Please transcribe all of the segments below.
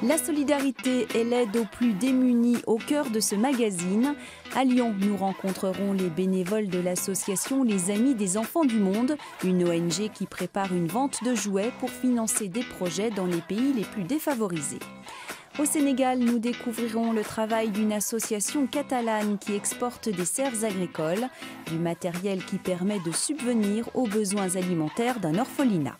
La solidarité et l'aide aux plus démunis au cœur de ce magazine. À Lyon, nous rencontrerons les bénévoles de l'association Les Amis des Enfants du Monde, une ONG qui prépare une vente de jouets pour financer des projets dans les pays les plus défavorisés. Au Sénégal, nous découvrirons le travail d'une association catalane qui exporte des serres agricoles, du matériel qui permet de subvenir aux besoins alimentaires d'un orphelinat.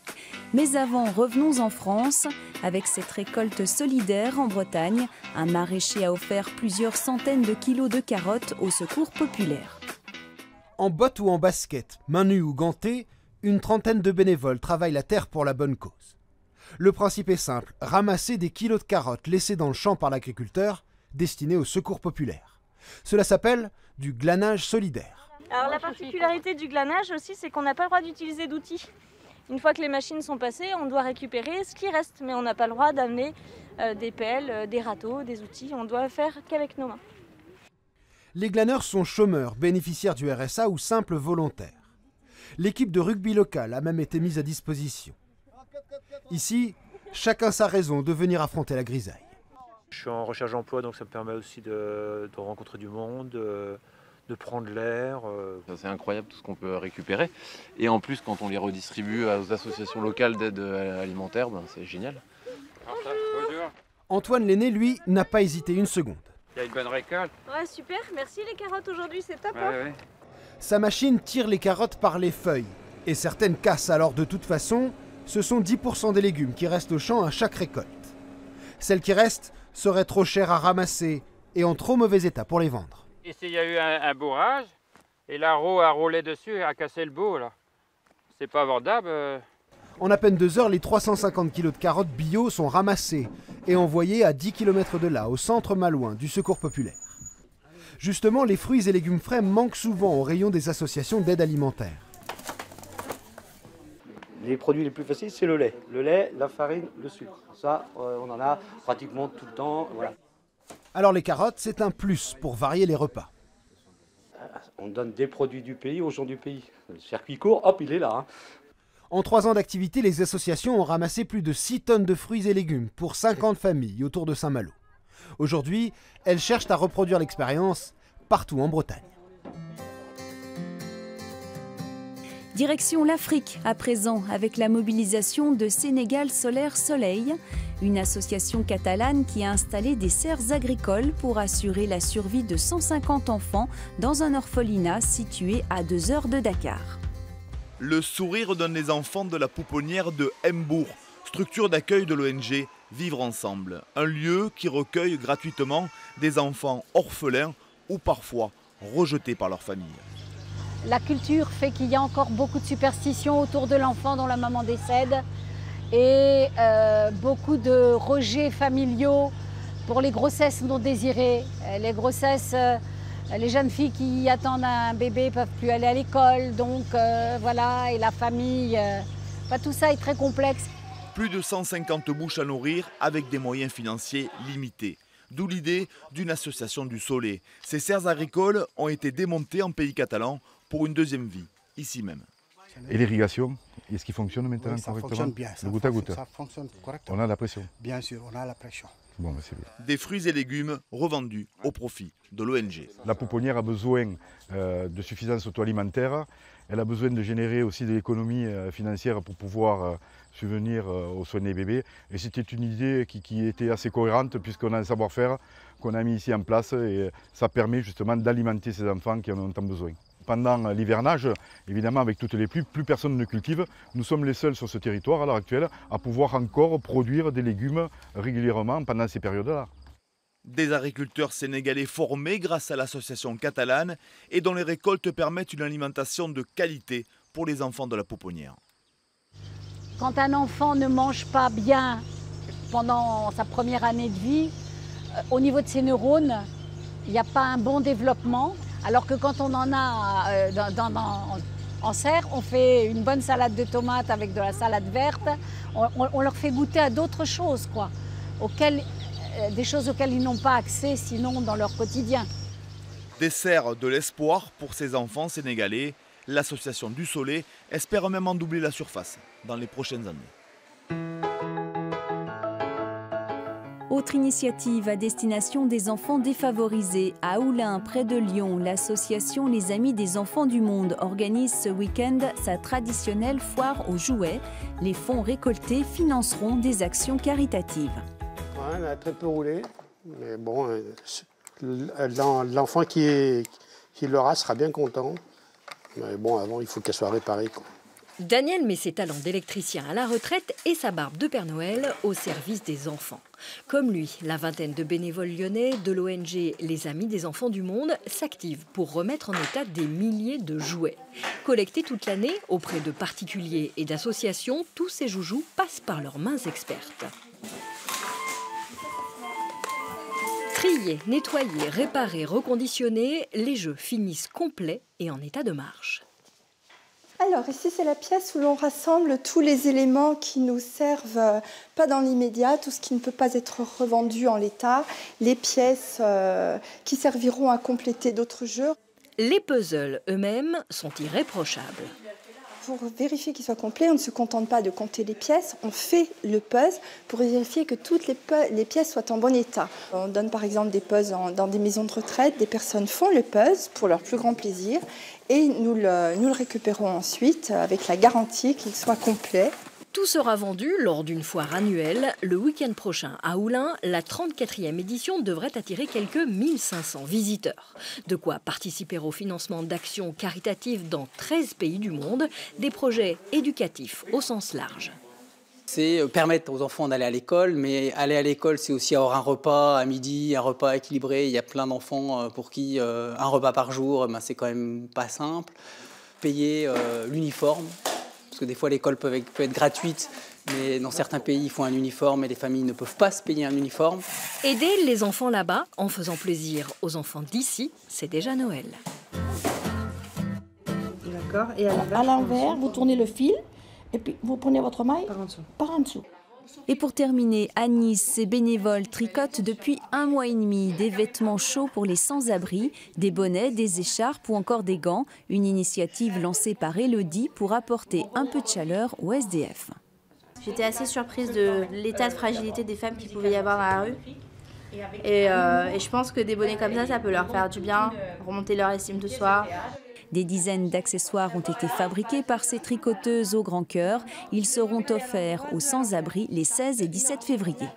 Mais avant, revenons en France. Avec cette récolte solidaire en Bretagne, un maraîcher a offert plusieurs centaines de kilos de carottes au secours populaire. En botte ou en basket, main nue ou gantée, une trentaine de bénévoles travaillent la terre pour la bonne cause. Le principe est simple, ramasser des kilos de carottes laissées dans le champ par l'agriculteur, destinés au secours populaire. Cela s'appelle du glanage solidaire. Alors la particularité du glanage aussi, c'est qu'on n'a pas le droit d'utiliser d'outils. Une fois que les machines sont passées, on doit récupérer ce qui reste, mais on n'a pas le droit d'amener des pelles, des râteaux, des outils. On doit faire qu'avec nos mains. Les glaneurs sont chômeurs, bénéficiaires du RSA ou simples volontaires. L'équipe de rugby locale a même été mise à disposition. Ici, chacun sa raison de venir affronter la grisaille. Je suis en recherche d'emploi, donc ça me permet aussi de rencontrer du monde, de prendre l'air. C'est incroyable tout ce qu'on peut récupérer. Et en plus, quand on les redistribue aux associations locales d'aide alimentaire, c'est génial. Bonjour. Antoine Lenné, lui, n'a pas hésité une seconde. Il y a une bonne récolte. Ouais, super, merci les carottes aujourd'hui, c'est top. Ouais. Sa machine tire les carottes par les feuilles. Et certaines cassent, alors de toute façon, ce sont 10% des légumes qui restent au champ à chaque récolte. Celles qui restent seraient trop chères à ramasser et en trop mauvais état pour les vendre. Ici, il y a eu un bourrage et la roue a roulé dessus et a cassé le bout. Là. C'est pas vendable. En à peine 2 heures, les 350 kilos de carottes bio sont ramassés et envoyés à 10 km de là, au centre Malouin du Secours populaire. Justement, les fruits et légumes frais manquent souvent au rayon des associations d'aide alimentaire. Les produits les plus faciles, c'est le lait, la farine, le sucre. Ça, on en a pratiquement tout le temps. Voilà. Alors les carottes, c'est un plus pour varier les repas. On donne des produits du pays aux gens du pays. Le circuit court, hop, il est là. En 3 ans d'activité, les associations ont ramassé plus de 6 tonnes de fruits et légumes pour 50 familles autour de Saint-Malo. Aujourd'hui, elles cherchent à reproduire l'expérience partout en Bretagne. Direction l'Afrique à présent avec la mobilisation de Sénégal Solaire Soleil, une association catalane qui a installé des serres agricoles pour assurer la survie de 150 enfants dans un orphelinat situé à 2 heures de Dakar. Le sourire donne les enfants de la pouponnière de Mbour, structure d'accueil de l'ONG Vivre Ensemble, un lieu qui recueille gratuitement des enfants orphelins ou parfois rejetés par leur famille. La culture fait qu'il y a encore beaucoup de superstitions autour de l'enfant dont la maman décède et beaucoup de rejets familiaux pour les grossesses non désirées. Les grossesses, les jeunes filles qui attendent un bébé ne peuvent plus aller à l'école, donc voilà, et la famille, tout ça est très complexe. Plus de 150 bouches à nourrir avec des moyens financiers limités. D'où l'idée d'une association du Soleil. Ces serres agricoles ont été démontées en pays catalan pour une deuxième vie, ici même. Et l'irrigation, est-ce qu'il fonctionne maintenant oui, ça correctement? Fonctionne bien. Le goutte à goutte. Ça fonctionne correctement. On a la pression. Bien sûr, on a la pression. Bon, c'est bien. Des fruits et légumes revendus au profit de l'ONG. La pouponnière a besoin de suffisance auto-alimentaire. Elle a besoin de générer aussi de l'économie financière pour pouvoir subvenir aux soins des bébés. Et c'était une idée qui était assez cohérente puisqu'on a un savoir-faire qu'on a mis ici en place et ça permet justement d'alimenter ces enfants qui en ont tant besoin. Pendant l'hivernage, évidemment avec toutes les pluies, plus personne ne cultive. Nous sommes les seuls sur ce territoire à l'heure actuelle à pouvoir encore produire des légumes régulièrement pendant ces périodes-là. Des agriculteurs sénégalais formés grâce à l'association catalane et dont les récoltes permettent une alimentation de qualité pour les enfants de la pouponnière. Quand un enfant ne mange pas bien pendant sa première année de vie, au niveau de ses neurones, il n'y a pas un bon développement. Alors que quand on en a en serre, on fait une bonne salade de tomates avec de la salade verte. On leur fait goûter à d'autres choses, quoi, des choses auxquelles ils n'ont pas accès sinon dans leur quotidien. Des serres de l'espoir pour ces enfants sénégalais. L'association du Soleil espère même en doubler la surface dans les prochaines années. Autre initiative à destination des enfants défavorisés. À Oulin, près de Lyon, l'association Les Amis des Enfants du Monde organise ce week-end sa traditionnelle foire aux jouets. Les fonds récoltés financeront des actions caritatives. Ouais, elle a très peu roulé, mais bon, l'enfant qui l'aura sera bien content. Mais bon, avant, il faut qu'elle soit réparée, quoi. Daniel met ses talents d'électricien à la retraite et sa barbe de Père Noël au service des enfants. Comme lui, la vingtaine de bénévoles lyonnais de l'ONG Les Amis des Enfants du Monde s'activent pour remettre en état des milliers de jouets. Collectés toute l'année auprès de particuliers et d'associations, tous ces joujoux passent par leurs mains expertes. Triés, nettoyés, réparés, reconditionnés, les jeux finissent complets et en état de marche. Alors ici c'est la pièce où l'on rassemble tous les éléments qui nous servent pas dans l'immédiat, tout ce qui ne peut pas être revendu en l'état, les pièces qui serviront à compléter d'autres jeux. Les puzzles eux-mêmes sont irréprochables. Pour vérifier qu'il soit complet, on ne se contente pas de compter les pièces, on fait le puzzle pour vérifier que toutes les pièces soient en bon état. On donne par exemple des puzzles dans des maisons de retraite, des personnes font le puzzle pour leur plus grand plaisir et nous le récupérons ensuite avec la garantie qu'il soit complet. Tout sera vendu lors d'une foire annuelle. Le week-end prochain à Oulin, la 34e édition devrait attirer quelques 1500 visiteurs. De quoi participer au financement d'actions caritatives dans 13 pays du monde, des projets éducatifs au sens large. C'est permettre aux enfants d'aller à l'école, mais aller à l'école, c'est aussi avoir un repas à midi, un repas équilibré. Il y a plein d'enfants pour qui un repas par jour, c'est quand même pas simple. Payer l'uniforme. Parce que des fois, l'école peut être gratuite, mais dans certains pays, il faut un uniforme et les familles ne peuvent pas se payer un uniforme. Aider les enfants là-bas en faisant plaisir aux enfants d'ici, c'est déjà Noël. D'accord. Et à l'envers, vous tournez le fil et puis vous prenez votre maille par en dessous. Et pour terminer, à Nice, ces bénévoles tricotent depuis 1 mois et demi des vêtements chauds pour les sans-abri, des bonnets, des écharpes ou encore des gants. Une initiative lancée par Elodie pour apporter un peu de chaleur aux SDF. J'étais assez surprise de l'état de fragilité des femmes qu'il pouvait y avoir dans la rue. Et je pense que des bonnets comme ça peut leur faire du bien, remonter leur estime de soi. Des dizaines d'accessoires ont été fabriqués par ces tricoteuses au grand cœur. Ils seront offerts aux sans-abri les 16 et 17 février.